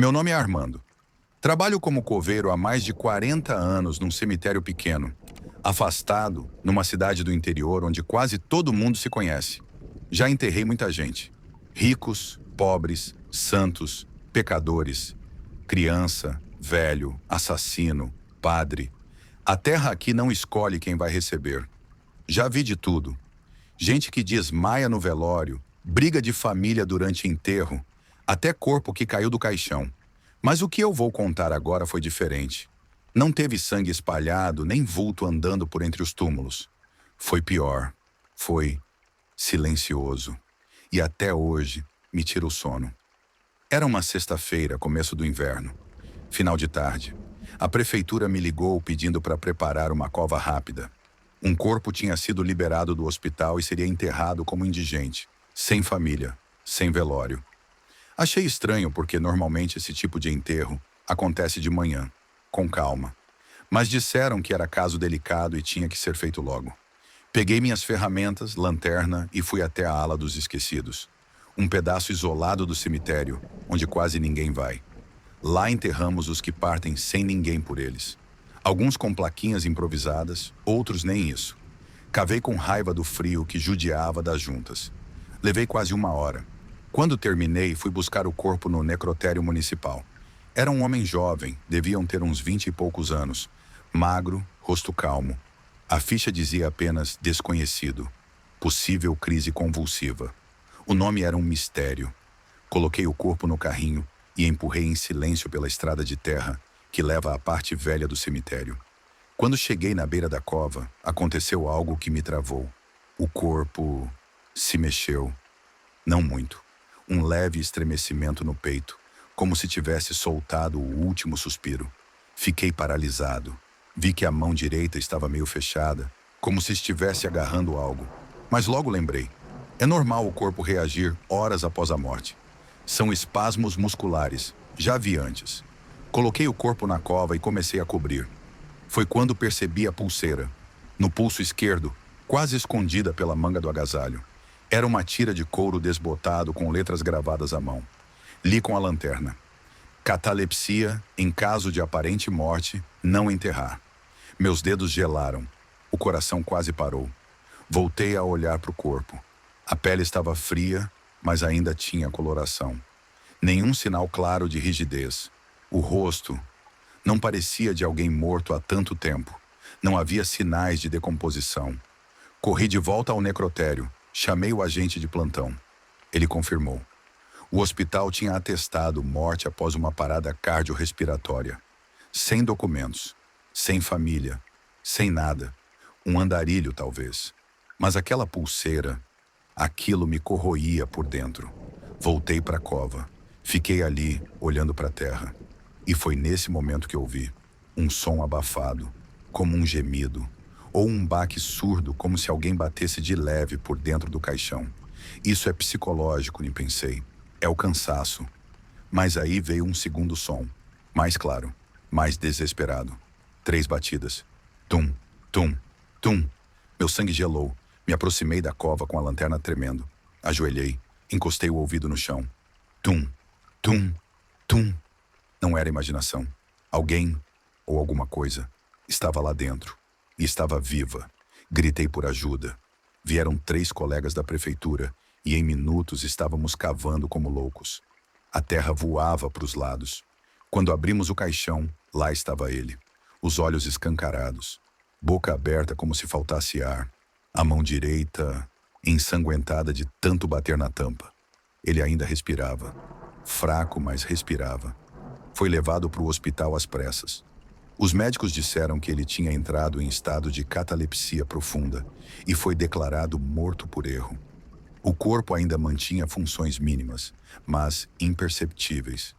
Meu nome é Armando. Trabalho como coveiro há mais de 40 anos num cemitério pequeno, afastado, numa cidade do interior onde quase todo mundo se conhece. Já enterrei muita gente. Ricos, pobres, santos, pecadores, criança, velho, assassino, padre. A terra aqui não escolhe quem vai receber. Já vi de tudo. Gente que desmaia no velório, briga de família durante enterro, até corpo que caiu do caixão. Mas o que eu vou contar agora foi diferente. Não teve sangue espalhado, nem vulto andando por entre os túmulos. Foi pior. Foi silencioso. E até hoje me tira o sono. Era uma sexta-feira, começo do inverno. Final de tarde. A prefeitura me ligou pedindo para preparar uma cova rápida. Um corpo tinha sido liberado do hospital e seria enterrado como indigente, sem família, sem velório. Achei estranho porque normalmente esse tipo de enterro acontece de manhã, com calma. Mas disseram que era caso delicado e tinha que ser feito logo. Peguei minhas ferramentas, lanterna e fui até a ala dos esquecidos. Um pedaço isolado do cemitério, onde quase ninguém vai. Lá enterramos os que partem sem ninguém por eles. Alguns com plaquinhas improvisadas, outros nem isso. Cavei com raiva do frio que judiava das juntas. Levei quase 1 hora. Quando terminei, fui buscar o corpo no necrotério municipal. Era um homem jovem, deviam ter uns 20 e poucos anos. Magro, rosto calmo. A ficha dizia apenas desconhecido. Possível crise convulsiva. O nome era um mistério. Coloquei o corpo no carrinho e empurrei em silêncio pela estrada de terra que leva à parte velha do cemitério. Quando cheguei na beira da cova, aconteceu algo que me travou. O corpo se mexeu. Não muito. Um leve estremecimento no peito, como se tivesse soltado o último suspiro. Fiquei paralisado. Vi que a mão direita estava meio fechada, como se estivesse agarrando algo. Mas logo lembrei. É normal o corpo reagir horas após a morte. São espasmos musculares. Já vi antes. Coloquei o corpo na cova e comecei a cobrir. Foi quando percebi a pulseira. No pulso esquerdo, quase escondida pela manga do agasalho. Era uma tira de couro desbotado com letras gravadas à mão. Li com a lanterna. Catalepsia, em caso de aparente morte, não enterrar. Meus dedos gelaram. O coração quase parou. Voltei a olhar para o corpo. A pele estava fria, mas ainda tinha coloração. Nenhum sinal claro de rigidez. O rosto não parecia de alguém morto há tanto tempo. Não havia sinais de decomposição. Corri de volta ao necrotério. Chamei o agente de plantão. Ele confirmou. O hospital tinha atestado morte após uma parada cardiorrespiratória. Sem documentos, sem família, sem nada. Um andarilho, talvez. Mas aquela pulseira, aquilo me corroía por dentro. Voltei para a cova. Fiquei ali, olhando para a terra. E foi nesse momento que ouvi um som abafado, como um gemido, ou um baque surdo, como se alguém batesse de leve por dentro do caixão. Isso é psicológico, nem pensei. É o cansaço. Mas aí veio um segundo som, mais claro, mais desesperado. 3 batidas. Tum, tum, tum. Meu sangue gelou. Me aproximei da cova com a lanterna tremendo. Ajoelhei, encostei o ouvido no chão. Tum, tum, tum. Não era imaginação. Alguém, ou alguma coisa, estava lá dentro. E estava viva. Gritei por ajuda. Vieram 3 colegas da prefeitura e em minutos estávamos cavando como loucos. A terra voava para os lados. Quando abrimos o caixão, lá estava ele. Os olhos escancarados. Boca aberta como se faltasse ar. A mão direita ensanguentada de tanto bater na tampa. Ele ainda respirava. Fraco, mas respirava. Foi levado para o hospital às pressas. Os médicos disseram que ele tinha entrado em estado de catalepsia profunda e foi declarado morto por erro. O corpo ainda mantinha funções mínimas, mas imperceptíveis.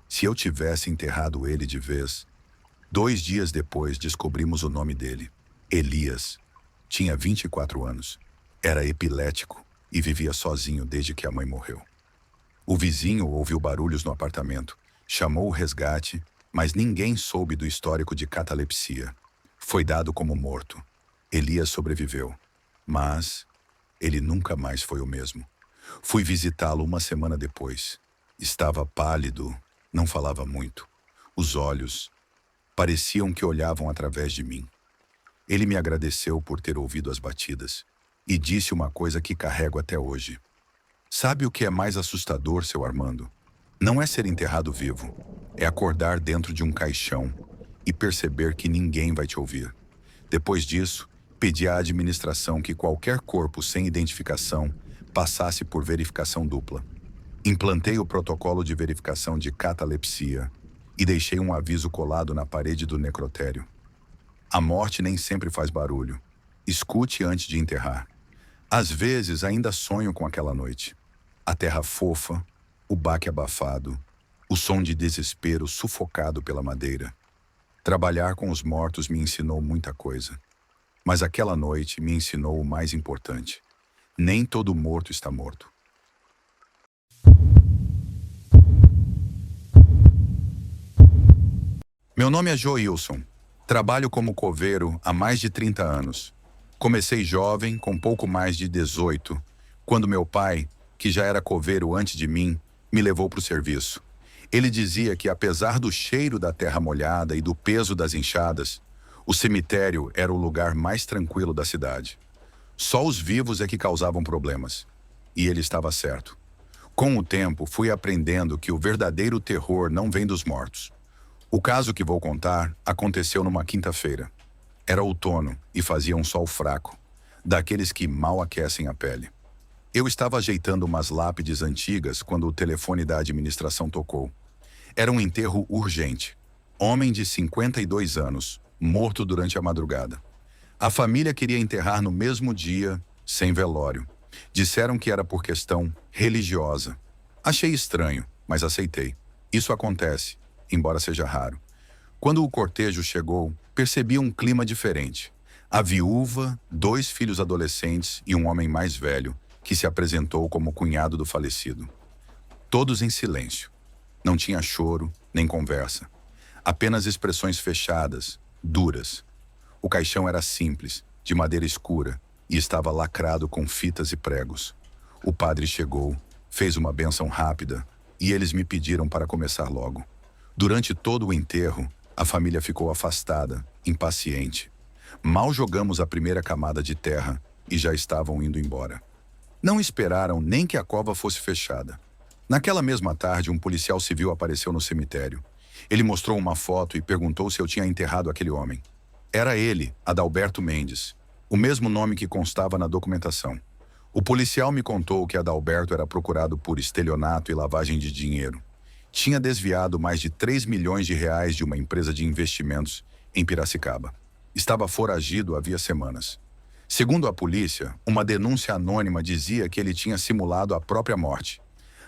Se eu tivesse enterrado ele de vez... 2 dias depois descobrimos o nome dele. Elias. Tinha 24 anos. Era epilético e vivia sozinho desde que a mãe morreu. O vizinho ouviu barulhos no apartamento, chamou o resgate, mas ninguém soube do histórico de catalepsia. Foi dado como morto. Elias sobreviveu, mas ele nunca mais foi o mesmo. Fui visitá-lo 1 semana depois. Estava pálido, Não falava muito. Os olhos pareciam que olhavam através de mim. Ele me agradeceu por ter ouvido as batidas e disse uma coisa que carrego até hoje. Sabe o que é mais assustador, seu Armando? Não é ser enterrado vivo, é acordar dentro de um caixão e perceber que ninguém vai te ouvir. Depois disso, pedi à administração que qualquer corpo sem identificação passasse por verificação dupla. Implantei o protocolo de verificação de catalepsia e deixei um aviso colado na parede do necrotério. A morte nem sempre faz barulho. Escute antes de enterrar. Às vezes ainda sonho com aquela noite. A terra fofa, o baque abafado, o som de desespero sufocado pela madeira. Trabalhar com os mortos me ensinou muita coisa. Mas aquela noite me ensinou o mais importante. Nem todo morto está morto. Meu nome é Joilson. Trabalho como coveiro há mais de 30 anos. Comecei jovem, com pouco mais de 18, quando meu pai, que já era coveiro antes de mim, me levou para o serviço. Ele dizia que, apesar do cheiro da terra molhada e do peso das enxadas, o cemitério era o lugar mais tranquilo da cidade. Só os vivos é que causavam problemas. E ele estava certo. Com o tempo, fui aprendendo que o verdadeiro terror não vem dos mortos. O caso que vou contar aconteceu numa quinta-feira. Era outono e fazia um sol fraco, daqueles que mal aquecem a pele. Eu estava ajeitando umas lápides antigas quando o telefone da administração tocou. Era um enterro urgente. Homem de 52 anos, morto durante a madrugada. A família queria enterrar no mesmo dia, sem velório. Disseram que era por questão religiosa. Achei estranho, mas aceitei. Isso acontece, embora seja raro. Quando o cortejo chegou, percebi um clima diferente. A viúva, 2 filhos adolescentes e um homem mais velho, que se apresentou como cunhado do falecido. Todos em silêncio. Não tinha choro, nem conversa. Apenas expressões fechadas, duras. O caixão era simples, de madeira escura, e estava lacrado com fitas e pregos. O padre chegou, fez uma bênção rápida, e eles me pediram para começar logo. Durante todo o enterro, a família ficou afastada, impaciente. Mal jogamos a primeira camada de terra e já estavam indo embora. Não esperaram nem que a cova fosse fechada. Naquela mesma tarde, um policial civil apareceu no cemitério. Ele mostrou uma foto e perguntou se eu tinha enterrado aquele homem. Era ele, Adalberto Mendes, o mesmo nome que constava na documentação. O policial me contou que Adalberto era procurado por estelionato e lavagem de dinheiro. Tinha desviado mais de 3 milhões de reais de uma empresa de investimentos em Piracicaba. Estava foragido havia semanas. Segundo a polícia, uma denúncia anônima dizia que ele tinha simulado a própria morte.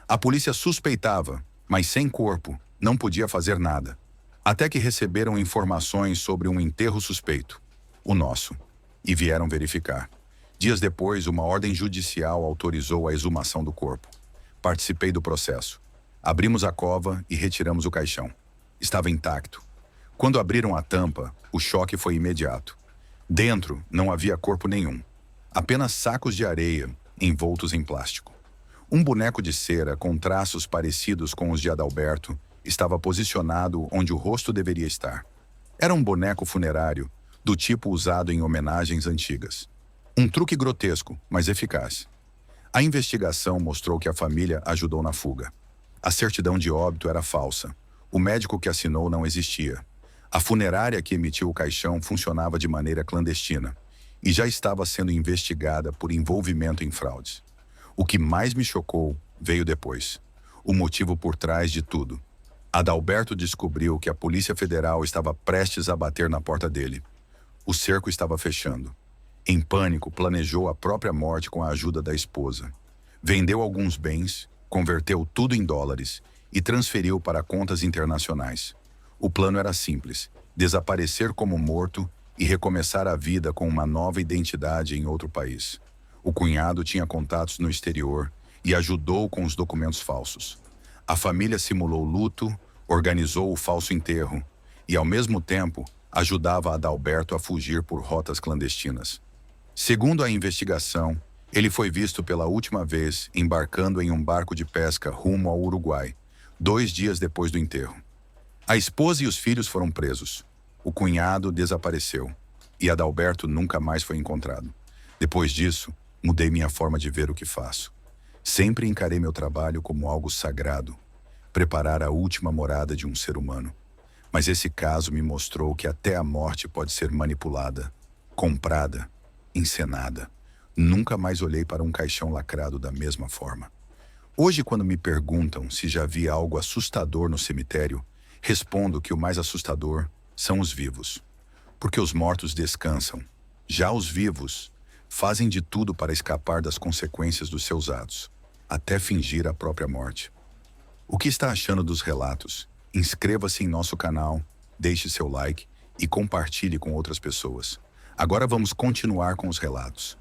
A polícia suspeitava, mas sem corpo, não podia fazer nada. Até que receberam informações sobre um enterro suspeito, o nosso, e vieram verificar. Dias depois, uma ordem judicial autorizou a exumação do corpo. Participei do processo. Abrimos a cova e retiramos o caixão. Estava intacto. Quando abriram a tampa, o choque foi imediato. Dentro não havia corpo nenhum. Apenas sacos de areia, envoltos em plástico. Um boneco de cera com traços parecidos com os de Adalberto estava posicionado onde o rosto deveria estar. Era um boneco funerário, do tipo usado em homenagens antigas. Um truque grotesco, mas eficaz. A investigação mostrou que a família ajudou na fuga. A certidão de óbito era falsa. O médico que assinou não existia. A funerária que emitiu o caixão funcionava de maneira clandestina e já estava sendo investigada por envolvimento em fraudes. O que mais me chocou veio depois. O motivo por trás de tudo. Adalberto descobriu que a Polícia Federal estava prestes a bater na porta dele. O cerco estava fechando. Em pânico, planejou a própria morte com a ajuda da esposa. Vendeu alguns bens, converteu tudo em dólares e transferiu para contas internacionais. O plano era simples: desaparecer como morto e recomeçar a vida com uma nova identidade em outro país. O cunhado tinha contatos no exterior e ajudou com os documentos falsos. A família simulou luto, organizou o falso enterro e, ao mesmo tempo, ajudava Adalberto a fugir por rotas clandestinas. Segundo a investigação, ele foi visto pela última vez embarcando em um barco de pesca rumo ao Uruguai, 2 dias depois do enterro. A esposa e os filhos foram presos. O cunhado desapareceu. E Adalberto nunca mais foi encontrado. Depois disso, mudei minha forma de ver o que faço. Sempre encarei meu trabalho como algo sagrado, preparar a última morada de um ser humano. Mas esse caso me mostrou que até a morte pode ser manipulada, comprada, encenada. Nunca mais olhei para um caixão lacrado da mesma forma. Hoje, quando me perguntam se já vi algo assustador no cemitério, respondo que o mais assustador são os vivos. Porque os mortos descansam. Já os vivos fazem de tudo para escapar das consequências dos seus atos, até fingir a própria morte. O que está achando dos relatos? Inscreva-se em nosso canal, deixe seu like e compartilhe com outras pessoas. Agora vamos continuar com os relatos.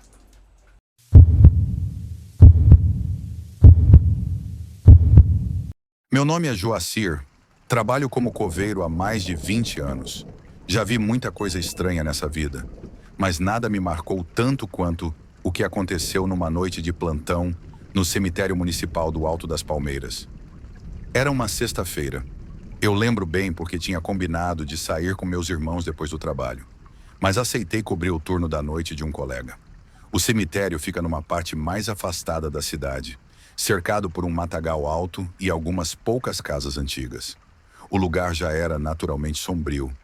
Meu nome é Joacir, trabalho como coveiro há mais de 20 anos. Já vi muita coisa estranha nessa vida, mas nada me marcou tanto quanto o que aconteceu numa noite de plantão no cemitério municipal do Alto das Palmeiras. Era uma sexta-feira. Eu lembro bem porque tinha combinado de sair com meus irmãos depois do trabalho, mas aceitei cobrir o turno da noite de um colega. O cemitério fica numa parte mais afastada da cidade, cercado por um matagal alto e algumas poucas casas antigas. O lugar já era naturalmente sombrio,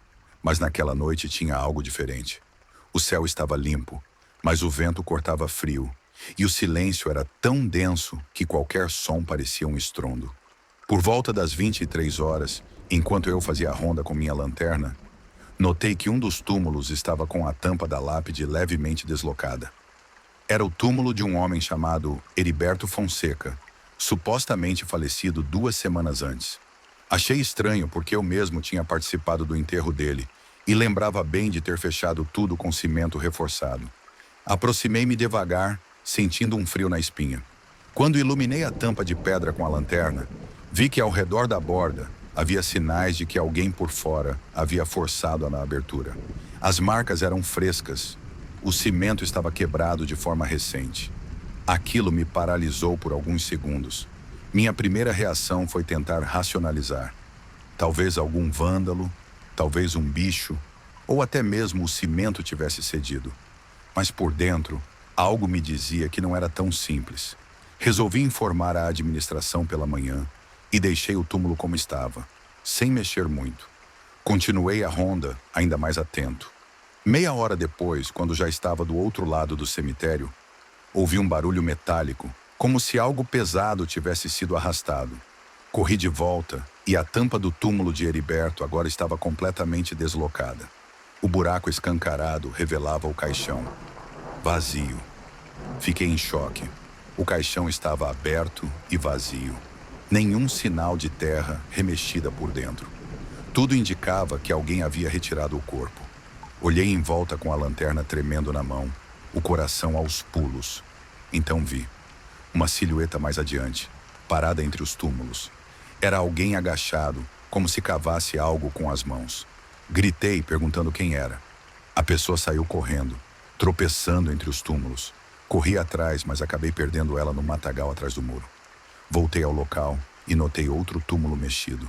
mas naquela noite tinha algo diferente. O céu estava limpo, mas o vento cortava frio, e o silêncio era tão denso que qualquer som parecia um estrondo. Por volta das 23 horas, enquanto eu fazia a ronda com minha lanterna, notei que um dos túmulos estava com a tampa da lápide levemente deslocada. Era o túmulo de um homem chamado Heriberto Fonseca, supostamente falecido 2 semanas antes. Achei estranho porque eu mesmo tinha participado do enterro dele e lembrava bem de ter fechado tudo com cimento reforçado. Aproximei-me devagar, sentindo um frio na espinha. Quando iluminei a tampa de pedra com a lanterna, vi que ao redor da borda havia sinais de que alguém por fora havia forçado na abertura. As marcas eram frescas. O cimento estava quebrado de forma recente. Aquilo me paralisou por alguns segundos. Minha primeira reação foi tentar racionalizar. Talvez algum vândalo, talvez um bicho, ou até mesmo o cimento tivesse cedido. Mas por dentro, algo me dizia que não era tão simples. Resolvi informar a administração pela manhã e deixei o túmulo como estava, sem mexer muito. Continuei a ronda, ainda mais atento. Meia hora depois, quando já estava do outro lado do cemitério, ouvi um barulho metálico, como se algo pesado tivesse sido arrastado. Corri de volta e a tampa do túmulo de Heriberto agora estava completamente deslocada. O buraco escancarado revelava o caixão. Vazio. Fiquei em choque. O caixão estava aberto e vazio. Nenhum sinal de terra remexida por dentro. Tudo indicava que alguém havia retirado o corpo. Olhei em volta com a lanterna tremendo na mão, o coração aos pulos. Então vi uma silhueta mais adiante, parada entre os túmulos. Era alguém agachado, como se cavasse algo com as mãos. Gritei, perguntando quem era. A pessoa saiu correndo, tropeçando entre os túmulos. Corri atrás, mas acabei perdendo ela no matagal atrás do muro. Voltei ao local e notei outro túmulo mexido,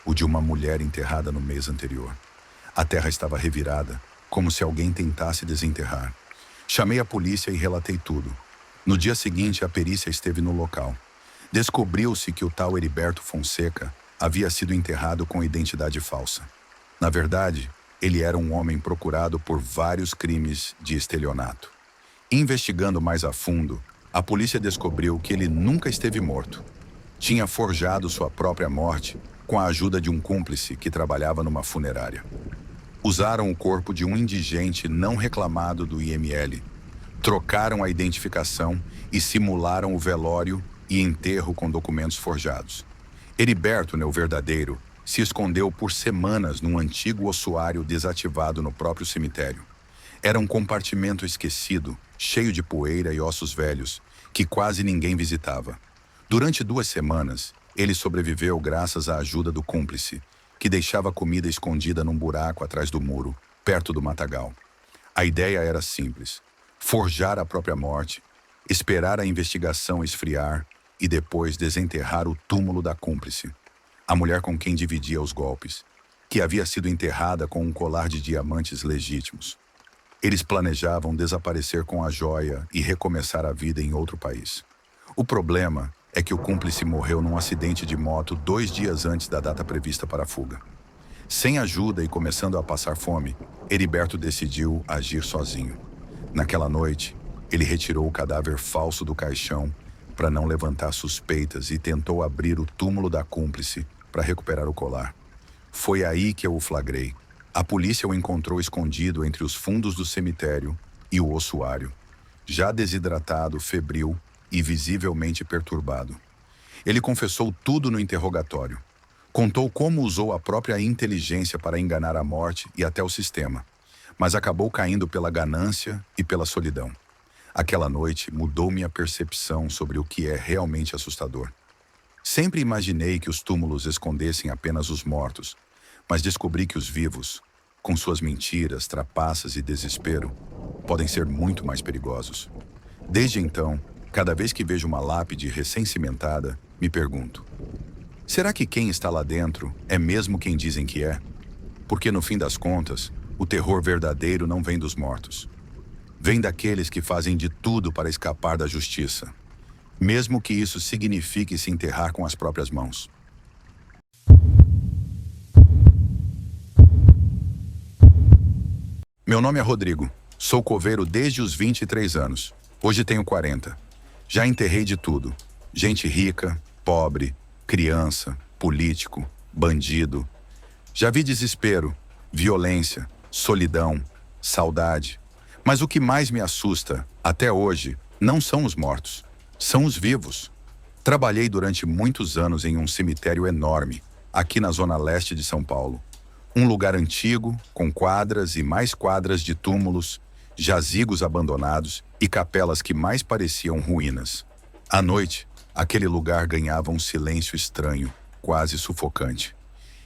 o de uma mulher enterrada no mês anterior. A terra estava revirada, como se alguém tentasse desenterrar. Chamei a polícia e relatei tudo. No dia seguinte, a perícia esteve no local. Descobriu-se que o tal Heriberto Fonseca havia sido enterrado com identidade falsa. Na verdade, ele era um homem procurado por vários crimes de estelionato. Investigando mais a fundo, a polícia descobriu que ele nunca esteve morto. Tinha forjado sua própria morte com a ajuda de um cúmplice que trabalhava numa funerária. Usaram o corpo de um indigente não reclamado do IML, trocaram a identificação e simularam o velório e enterro com documentos forjados. Heriberto, o verdadeiro, se escondeu por semanas num antigo ossuário desativado no próprio cemitério. Era um compartimento esquecido, cheio de poeira e ossos velhos, que quase ninguém visitava. Durante 2 semanas, ele sobreviveu graças à ajuda do cúmplice, que deixava comida escondida num buraco atrás do muro, perto do matagal. A ideia era simples: forjar a própria morte, esperar a investigação esfriar e depois desenterrar o túmulo da cúmplice. a mulher com quem dividia os golpes, que havia sido enterrada com um colar de diamantes legítimos. Eles planejavam desaparecer com a joia e recomeçar a vida em outro país. O problema é que o cúmplice morreu num acidente de moto 2 dias antes da data prevista para a fuga. Sem ajuda e começando a passar fome, Heriberto decidiu agir sozinho. Naquela noite, ele retirou o cadáver falso do caixão para não levantar suspeitas e tentou abrir o túmulo da cúmplice para recuperar o colar. Foi aí que eu o flagrei. A polícia o encontrou escondido entre os fundos do cemitério e o ossuário, já desidratado, febril e visivelmente perturbado. Ele confessou tudo no interrogatório. Contou como usou a própria inteligência para enganar a morte e até o sistema, mas acabou caindo pela ganância e pela solidão. Aquela noite mudou minha percepção sobre o que é realmente assustador. Sempre imaginei que os túmulos escondessem apenas os mortos, mas descobri que os vivos, com suas mentiras, trapaças e desespero, podem ser muito mais perigosos. Desde então, cada vez que vejo uma lápide recém-cimentada, me pergunto: será que quem está lá dentro é mesmo quem dizem que é? Porque no fim das contas, o terror verdadeiro não vem dos mortos. Vem daqueles que fazem de tudo para escapar da justiça, mesmo que isso signifique se enterrar com as próprias mãos. Meu nome é Rodrigo. Sou coveiro desde os 23 anos. Hoje tenho 40. Já enterrei de tudo. Gente rica, pobre, criança, político, bandido. Já vi desespero, violência, solidão, saudade. Mas o que mais me assusta, até hoje, não são os mortos, são os vivos. Trabalhei durante muitos anos em um cemitério enorme, aqui na zona leste de São Paulo. Um lugar antigo, com quadras e mais quadras de túmulos, jazigos abandonados e capelas que mais pareciam ruínas. À noite, aquele lugar ganhava um silêncio estranho, quase sufocante.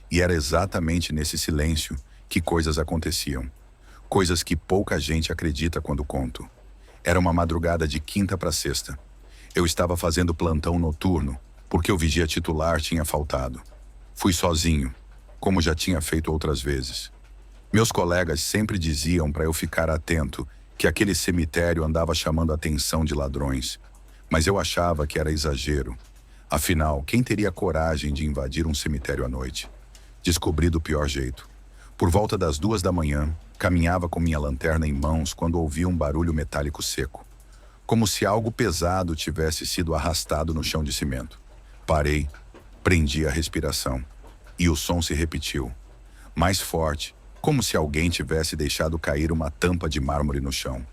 E era exatamente nesse silêncio que coisas aconteciam. Coisas que pouca gente acredita quando conto. Era uma madrugada de quinta para sexta. Eu estava fazendo plantão noturno, porque o vigia titular tinha faltado. Fui sozinho, como já tinha feito outras vezes. Meus colegas sempre diziam para eu ficar atento que aquele cemitério andava chamando a atenção de ladrões. Mas eu achava que era exagero. Afinal, quem teria coragem de invadir um cemitério à noite? Descobri do pior jeito. Por volta das 2 da manhã, caminhava com minha lanterna em mãos quando ouvi um barulho metálico seco, como se algo pesado tivesse sido arrastado no chão de cimento. Parei, prendi a respiração, e o som se repetiu, mais forte, como se alguém tivesse deixado cair uma tampa de mármore no chão.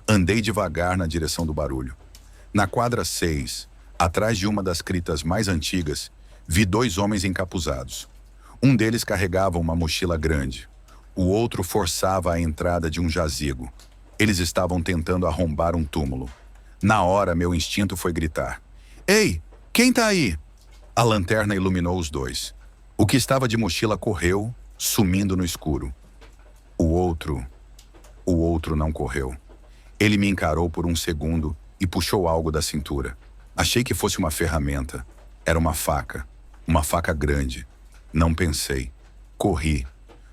Andei devagar na direção do barulho. Na quadra 6, atrás de uma das critas mais antigas, vi 2 homens encapuzados. Um deles carregava uma mochila grande. O outro forçava a entrada de um jazigo. Eles estavam tentando arrombar um túmulo. Na hora, meu instinto foi gritar: "Ei, quem tá aí?" A lanterna iluminou os 2. O que estava de mochila correu, sumindo no escuro. O outro não correu. Ele me encarou por um segundo e puxou algo da cintura. Achei que fosse uma ferramenta. Era uma faca grande. Não pensei. Corri.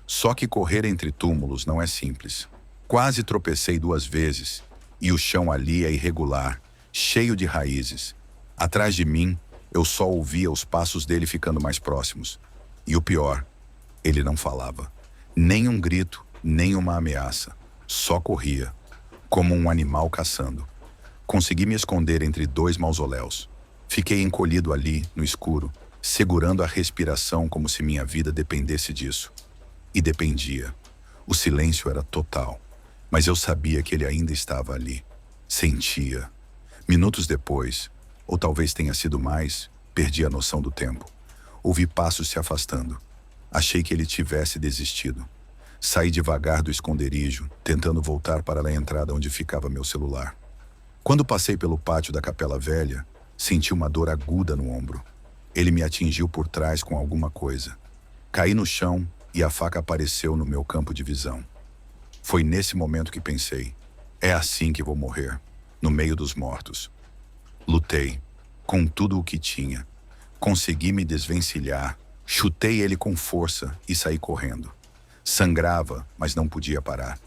Só que correr entre túmulos não é simples. Quase tropecei 2 vezes, e o chão ali é irregular, cheio de raízes. Atrás de mim, eu só ouvia os passos dele ficando mais próximos. E o pior, ele não falava. Nem um grito, nem uma ameaça. Só corria, como um animal caçando. Consegui me esconder entre 2 mausoléus. Fiquei encolhido ali, no escuro, segurando a respiração como se minha vida dependesse disso. E dependia. O silêncio era total, mas eu sabia que ele ainda estava ali. Sentia. Minutos depois, ou talvez tenha sido mais, perdi a noção do tempo. Ouvi passos se afastando. Achei que ele tivesse desistido. Saí devagar do esconderijo, tentando voltar para a entrada onde ficava meu celular. Quando passei pelo pátio da Capela Velha, senti uma dor aguda no ombro. Ele me atingiu por trás com alguma coisa. Caí no chão e a faca apareceu no meu campo de visão. Foi nesse momento que pensei: é assim que vou morrer, no meio dos mortos. Lutei, com tudo o que tinha. Consegui me desvencilhar, Chutei ele com força e saí correndo. Sangrava, mas não podia parar.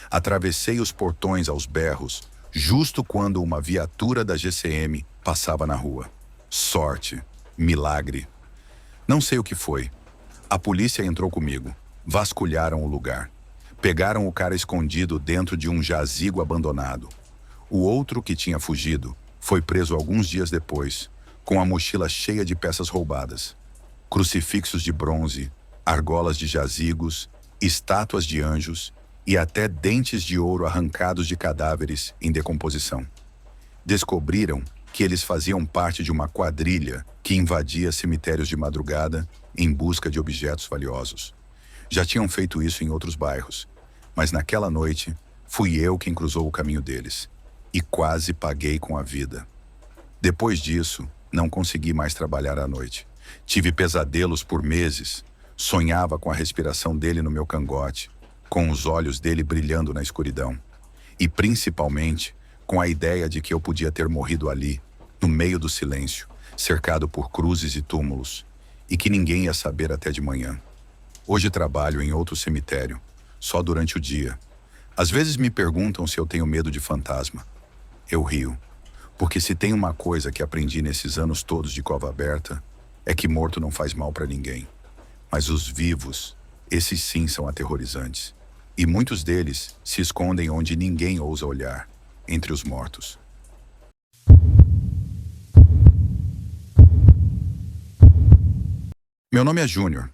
Atravessei os portões aos berros, justo quando uma viatura da GCM passava na rua. Sorte, milagre. Não sei o que foi. A polícia entrou comigo. Vasculharam o lugar. Pegaram o cara escondido dentro de um jazigo abandonado. O outro, que tinha fugido, foi preso alguns dias depois, com a mochila cheia de peças roubadas. Crucifixos de bronze, argolas de jazigos, estátuas de anjos e até dentes de ouro arrancados de cadáveres em decomposição. Descobriram que eles faziam parte de uma quadrilha que invadia cemitérios de madrugada em busca de objetos valiosos. Já tinham feito isso em outros bairros, mas naquela noite fui eu quem cruzou o caminho deles e quase paguei com a vida. Depois disso, não consegui mais trabalhar à noite. Tive pesadelos por meses. Sonhava com a respiração dele no meu cangote, com os olhos dele brilhando na escuridão. E, principalmente, com a ideia de que eu podia ter morrido ali, no meio do silêncio, cercado por cruzes e túmulos, e que ninguém ia saber até de manhã. Hoje trabalho em outro cemitério, só durante o dia. Às vezes me perguntam se eu tenho medo de fantasma. Eu rio, porque se tem uma coisa que aprendi nesses anos todos de cova aberta, é que morto não faz mal para ninguém. Mas os vivos, esses sim são aterrorizantes. E muitos deles se escondem onde ninguém ousa olhar, entre os mortos. Meu nome é Júnior.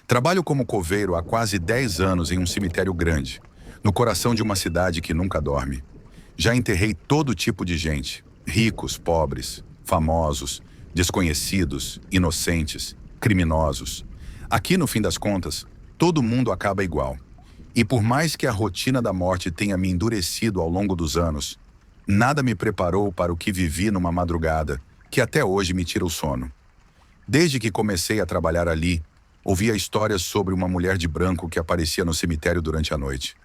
Trabalho como coveiro há quase 10 anos em um cemitério grande, no coração de uma cidade que nunca dorme. Já enterrei todo tipo de gente, ricos, pobres, famosos, desconhecidos, inocentes, criminosos. Aqui, no fim das contas, todo mundo acaba igual. E por mais que a rotina da morte tenha me endurecido ao longo dos anos, nada me preparou para o que vivi numa madrugada, que até hoje me tira o sono. Desde que comecei a trabalhar ali, ouvia histórias sobre uma mulher de branco que aparecia no cemitério durante a noite.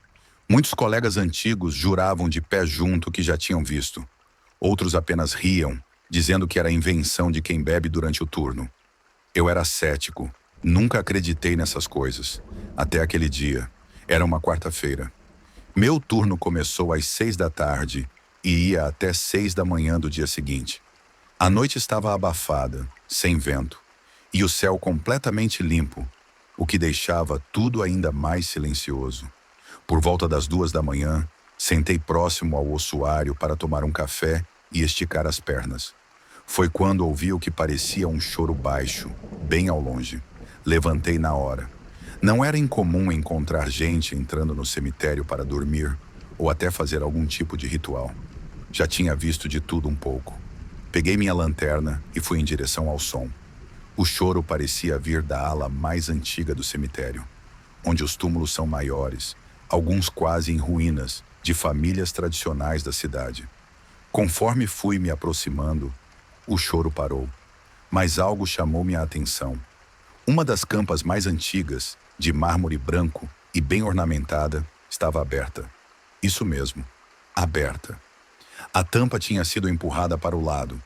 Muitos colegas antigos juravam de pé junto que já tinham visto. Outros apenas riam, dizendo que era invenção de quem bebe durante o turno. Eu era cético, nunca acreditei nessas coisas. Até aquele dia. Era uma quarta-feira. Meu turno começou às 6 da tarde e ia até 6 da manhã do dia seguinte. A noite estava abafada, sem vento, e o céu completamente limpo, o que deixava tudo ainda mais silencioso. Por volta das 2 da manhã, sentei próximo ao ossuário para tomar um café e esticar as pernas. Foi quando ouvi o que parecia um choro baixo, bem ao longe. Levantei na hora. Não era incomum encontrar gente entrando no cemitério para dormir ou até fazer algum tipo de ritual. Já tinha visto de tudo um pouco. Peguei minha lanterna e fui em direção ao som. O choro parecia vir da ala mais antiga do cemitério, onde os túmulos são maiores, alguns quase em ruínas, de famílias tradicionais da cidade. Conforme fui me aproximando, o choro parou, mas algo chamou minha atenção. Uma das campas mais antigas, de mármore branco e bem ornamentada, estava aberta. Isso mesmo, aberta. A tampa tinha sido empurrada para o lado.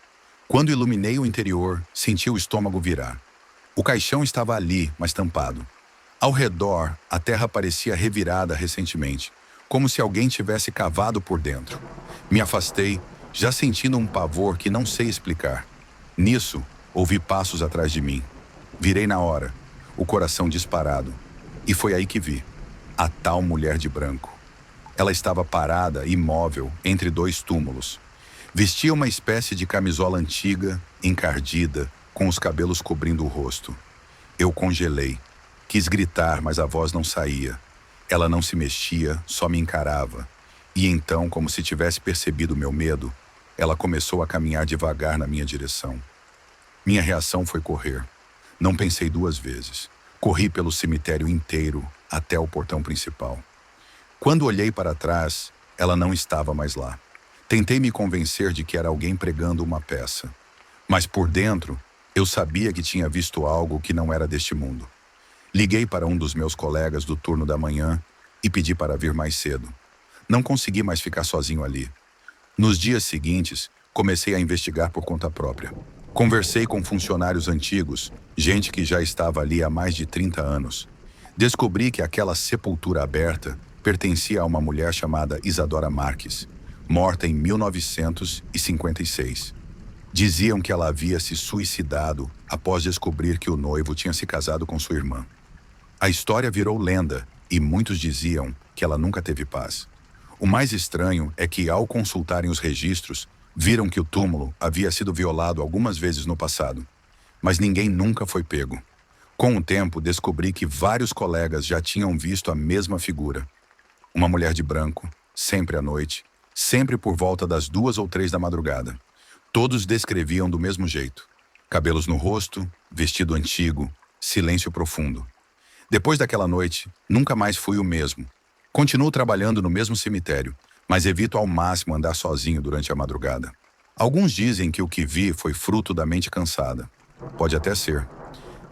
Quando iluminei o interior, senti o estômago virar. O caixão estava ali, mas tampado. Ao redor, a terra parecia revirada recentemente, como se alguém tivesse cavado por dentro. Me afastei, já sentindo um pavor que não sei explicar. Nisso, ouvi passos atrás de mim. Virei na hora, o coração disparado. E foi aí que vi a tal mulher de branco. Ela estava parada, imóvel, entre dois túmulos. Vestia uma espécie de camisola antiga, encardida, com os cabelos cobrindo o rosto. Eu congelei. Quis gritar, mas a voz não saía. Ela não se mexia, só me encarava. E então, como se tivesse percebido meu medo, ela começou a caminhar devagar na minha direção. Minha reação foi correr. Não pensei duas vezes. Corri pelo cemitério inteiro até o portão principal. Quando olhei para trás, ela não estava mais lá. Tentei me convencer de que era alguém pregando uma peça. Mas por dentro, eu sabia que tinha visto algo que não era deste mundo. Liguei para um dos meus colegas do turno da manhã e pedi para vir mais cedo. Não consegui mais ficar sozinho ali. Nos dias seguintes, comecei a investigar por conta própria. Conversei com funcionários antigos gente que já estava ali há mais de 30 anos. Descobri que aquela sepultura aberta pertencia a uma mulher chamada Isadora Marques, morta em 1956. Diziam que ela havia se suicidado após descobrir que o noivo tinha se casado com sua irmã. A história virou lenda e muitos diziam que ela nunca teve paz. O mais estranho é que, ao consultarem os registros, viram que o túmulo havia sido violado algumas vezes no passado, mas ninguém nunca foi pego. Com o tempo, descobri que vários colegas já tinham visto a mesma figura. Uma mulher de branco, sempre à noite, sempre por volta das 2 ou 3 da madrugada. Todos descreviam do mesmo jeito. Cabelos no rosto, vestido antigo, silêncio profundo. Depois daquela noite, nunca mais fui o mesmo. Continuo trabalhando no mesmo cemitério, mas evito ao máximo andar sozinho durante a madrugada. Alguns dizem que o que vi foi fruto da mente cansada. Pode até ser.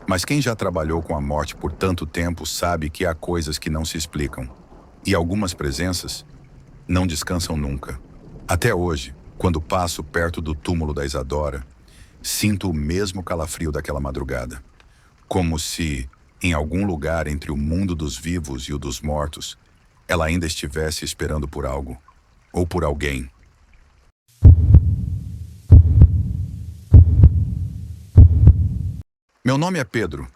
Mas quem já trabalhou com a morte por tanto tempo sabe que há coisas que não se explicam. E algumas presenças não descansam nunca. Até hoje, quando passo perto do túmulo da Isadora, sinto o mesmo calafrio daquela madrugada. Como se, em algum lugar entre o mundo dos vivos e o dos mortos, ela ainda estivesse esperando por algo, ou por alguém. Meu nome é Pedro.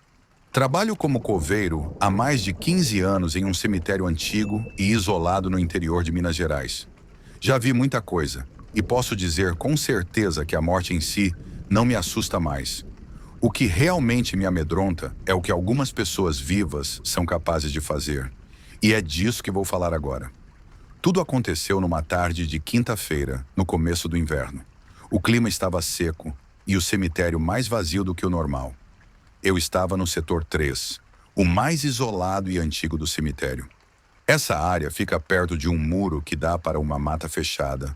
Trabalho como coveiro há mais de 15 anos em um cemitério antigo e isolado no interior de Minas Gerais. Já vi muita coisa, e posso dizer com certeza que a morte em si não me assusta mais. O que realmente me amedronta é o que algumas pessoas vivas são capazes de fazer. E é disso que vou falar agora. Tudo aconteceu numa tarde de quinta-feira, no começo do inverno. O clima estava seco e o cemitério mais vazio do que o normal. Eu estava no setor 3, o mais isolado e antigo do cemitério. Essa área fica perto de um muro que dá para uma mata fechada,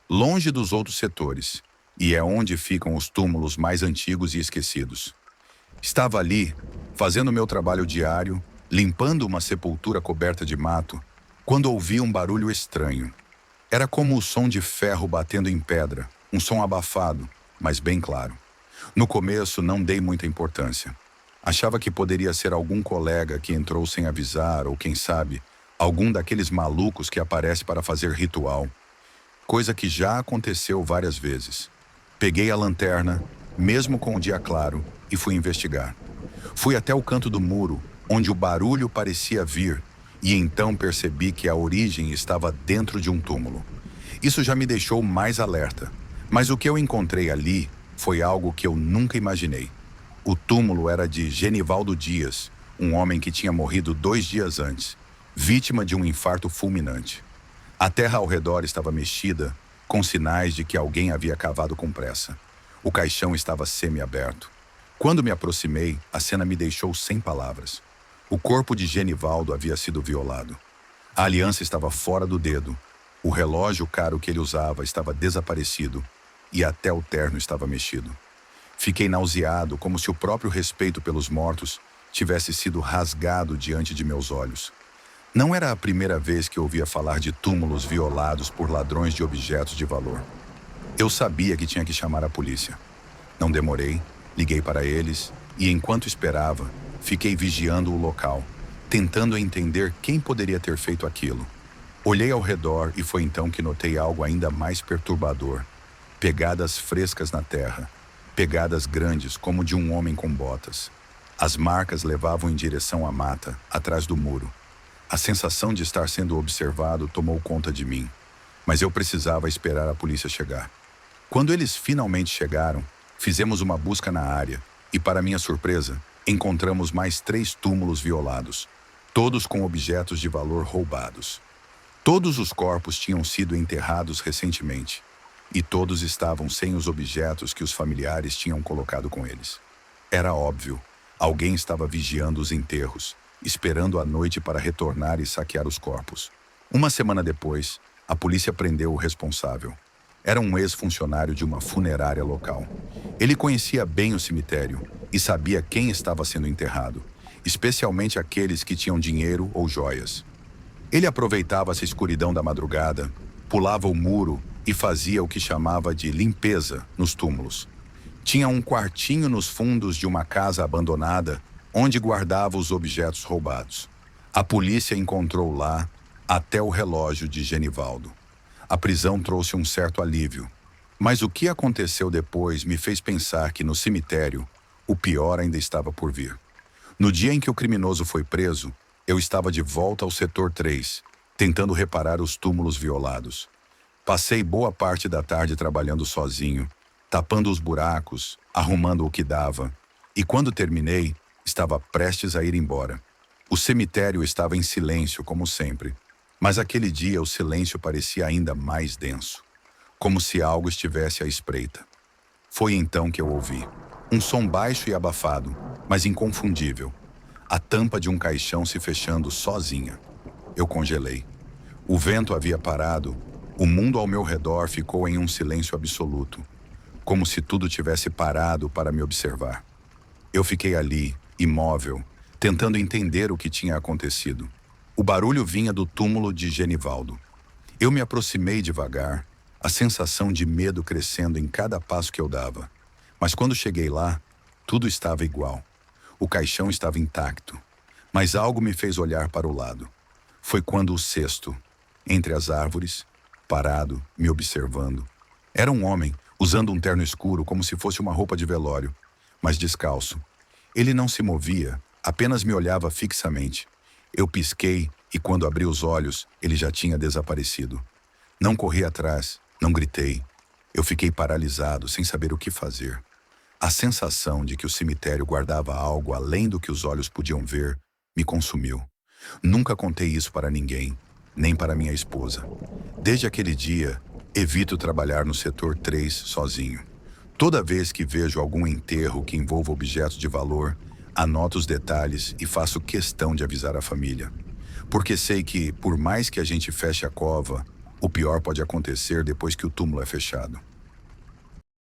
longe dos outros setores, e é onde ficam os túmulos mais antigos e esquecidos. Estava ali, fazendo meu trabalho diário, limpando uma sepultura coberta de mato, quando ouvi um barulho estranho. Era como o som de ferro batendo em pedra, um som abafado, mas bem claro. No começo não dei muita importância. Achava que poderia ser algum colega que entrou sem avisar ou, quem sabe, algum daqueles malucos que aparece para fazer ritual. Coisa que já aconteceu várias vezes. Peguei a lanterna, mesmo com o dia claro, e fui investigar. Fui até o canto do muro, onde o barulho parecia vir, e então percebi que a origem estava dentro de um túmulo. Isso já me deixou mais alerta, mas o que eu encontrei ali foi algo que eu nunca imaginei. O túmulo era de Genivaldo Dias, um homem que tinha morrido 2 dias antes, vítima de um infarto fulminante. A terra ao redor estava mexida, com sinais de que alguém havia cavado com pressa. O caixão estava semi-aberto. Quando me aproximei, a cena me deixou sem palavras. O corpo de Genivaldo havia sido violado. A aliança estava fora do dedo. O relógio caro que ele usava estava desaparecido e até o terno estava mexido. Fiquei nauseado, como se o próprio respeito pelos mortos tivesse sido rasgado diante de meus olhos. Não era a primeira vez que ouvia falar de túmulos violados por ladrões de objetos de valor. Eu sabia que tinha que chamar a polícia. Não demorei, liguei para eles e, enquanto esperava, fiquei vigiando o local, tentando entender quem poderia ter feito aquilo. Olhei ao redor e foi então que notei algo ainda mais perturbador. Pegadas frescas na terra, pegadas grandes como de um homem com botas. As marcas levavam em direção à mata, atrás do muro. A sensação de estar sendo observado tomou conta de mim, mas eu precisava esperar a polícia chegar. Quando eles finalmente chegaram, fizemos uma busca na área e, para minha surpresa, encontramos mais 3 túmulos violados, todos com objetos de valor roubados. Todos os corpos tinham sido enterrados recentemente e todos estavam sem os objetos que os familiares tinham colocado com eles. Era óbvio, alguém estava vigiando os enterros, esperando a noite para retornar e saquear os corpos. Uma semana depois, a polícia prendeu o responsável. Era um ex-funcionário de uma funerária local. Ele conhecia bem o cemitério e sabia quem estava sendo enterrado, especialmente aqueles que tinham dinheiro ou joias. Ele aproveitava essa escuridão da madrugada, pulava o muro e fazia o que chamava de limpeza nos túmulos. Tinha um quartinho nos fundos de uma casa abandonada onde guardava os objetos roubados. A polícia encontrou lá até o relógio de Genivaldo. A prisão trouxe um certo alívio, mas o que aconteceu depois me fez pensar que no cemitério o pior ainda estava por vir. No dia em que o criminoso foi preso, eu estava de volta ao setor 3, tentando reparar os túmulos violados. Passei boa parte da tarde trabalhando sozinho, tapando os buracos, arrumando o que dava, e quando terminei, estava prestes a ir embora. O cemitério estava em silêncio, como sempre, mas aquele dia o silêncio parecia ainda mais denso, como se algo estivesse à espreita. Foi então que eu ouvi um som baixo e abafado, mas inconfundível. A tampa de um caixão se fechando sozinha. Eu congelei. O vento havia parado, o mundo ao meu redor ficou em um silêncio absoluto, como se tudo tivesse parado para me observar. Eu fiquei ali, imóvel, tentando entender o que tinha acontecido. O barulho vinha do túmulo de Genivaldo. Eu me aproximei devagar, a sensação de medo crescendo em cada passo que eu dava. Mas quando cheguei lá, tudo estava igual. O caixão estava intacto, mas algo me fez olhar para o lado. Foi quando o cesto, entre as árvores, parado, me observando. Era um homem, usando um terno escuro como se fosse uma roupa de velório, mas descalço. Ele não se movia, apenas me olhava fixamente. Eu pisquei e quando abri os olhos, ele já tinha desaparecido. Não corri atrás, não gritei. Eu fiquei paralisado, sem saber o que fazer. A sensação de que o cemitério guardava algo além do que os olhos podiam ver me consumiu. Nunca contei isso para ninguém, nem para minha esposa. Desde aquele dia, evito trabalhar no setor 3 sozinho. Toda vez que vejo algum enterro que envolva objetos de valor, anoto os detalhes e faço questão de avisar a família. Porque sei que, por mais que a gente feche a cova, o pior pode acontecer depois que o túmulo é fechado.